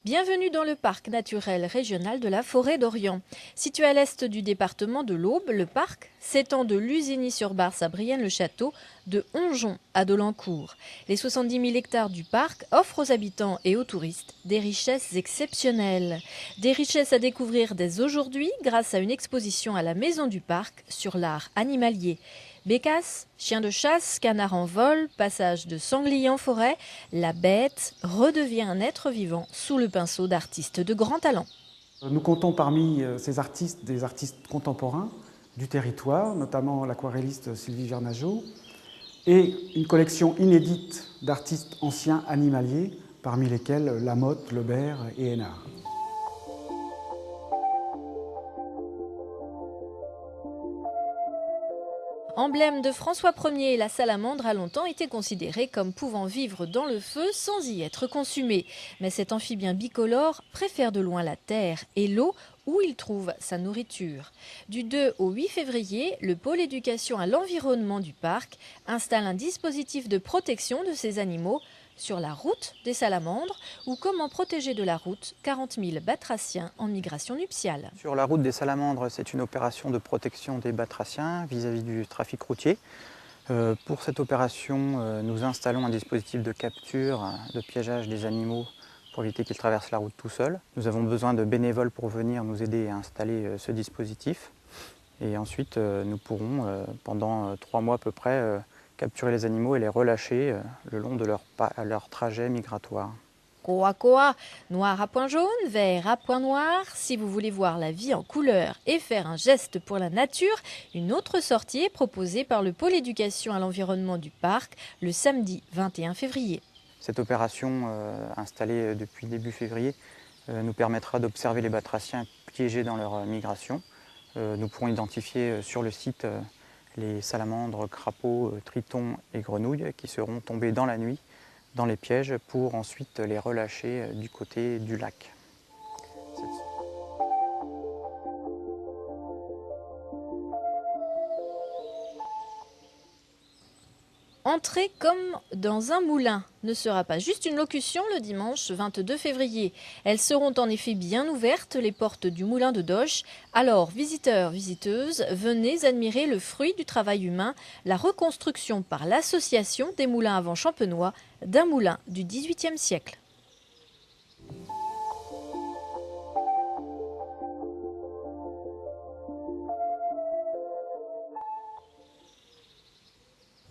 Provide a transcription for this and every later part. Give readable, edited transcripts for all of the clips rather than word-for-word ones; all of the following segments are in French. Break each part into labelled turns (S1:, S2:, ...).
S1: Bienvenue dans le parc naturel régional de la Forêt d'Orient. Situé à l'est du département de l'Aube, le parc s'étend de Lusigny-sur-Barse à Brienne-le-Château, de Onjon à Dolencourt. Les 70 000 hectares du parc offrent aux habitants et aux touristes des richesses exceptionnelles. Des richesses à découvrir dès aujourd'hui grâce à une exposition à la Maison du Parc sur l'art animalier. Bécasse, chien de chasse, canard en vol, passage de sanglier en forêt, la bête redevient un être vivant sous le pinceau d'artistes de grand talent.
S2: Nous comptons parmi ces artistes des artistes contemporains du territoire, notamment l'aquarelliste Sylvie Vernageot, et une collection inédite d'artistes anciens animaliers, parmi lesquels Lamotte, Lebert et Hénard.
S1: Emblème de François Ier, la salamandre a longtemps été considérée comme pouvant vivre dans le feu sans y être consumée. Mais cet amphibien bicolore préfère de loin la terre et l'eau où il trouve sa nourriture. Du 2 au 8 février, le pôle éducation à l'environnement du parc installe un dispositif de protection de ces animaux sur la route des salamandres ou comment protéger de la route 40 000 batraciens en migration nuptiale.
S3: Sur la route des salamandres, c'est une opération de protection des batraciens vis-à-vis du trafic routier. Pour cette opération, nous installons un dispositif de capture, de piégeage des animaux pour éviter qu'ils traversent la route tout seuls. Nous avons besoin de bénévoles pour venir nous aider à installer ce dispositif. Et ensuite, nous pourrons, pendant 3 mois à peu près, capturer les animaux et les relâcher le long de leur trajet migratoire.
S1: Koa koa, noir à point jaune, vert à point noir. Si vous voulez voir la vie en couleur et faire un geste pour la nature, une autre sortie est proposée par le pôle éducation à l'environnement du parc le samedi 21 février.
S3: Cette opération installée depuis début février nous permettra d'observer les batraciens piégés dans leur migration. Nous pourrons identifier sur le site les salamandres, crapauds, tritons et grenouilles qui seront tombés dans la nuit dans les pièges pour ensuite les relâcher du côté du lac.
S1: Entrer comme dans un moulin ne sera pas juste une locution le dimanche 22 février. Elles seront en effet bien ouvertes, les portes du moulin de Doche. Alors, visiteurs, visiteuses, venez admirer le fruit du travail humain, la reconstruction par l'association des moulins à vent champenois d'un moulin du XVIIIe siècle.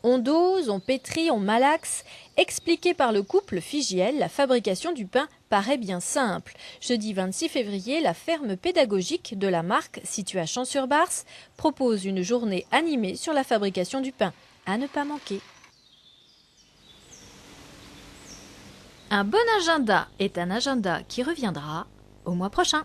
S1: On dose, on pétrit, on malaxe. Expliqué par le couple Figiel, la fabrication du pain paraît bien simple. Jeudi 26 février, la ferme pédagogique de la marque, située à Champs-sur-Barse, propose une journée animée sur la fabrication du pain. À ne pas manquer. Un bon agenda est un agenda qui reviendra au mois prochain.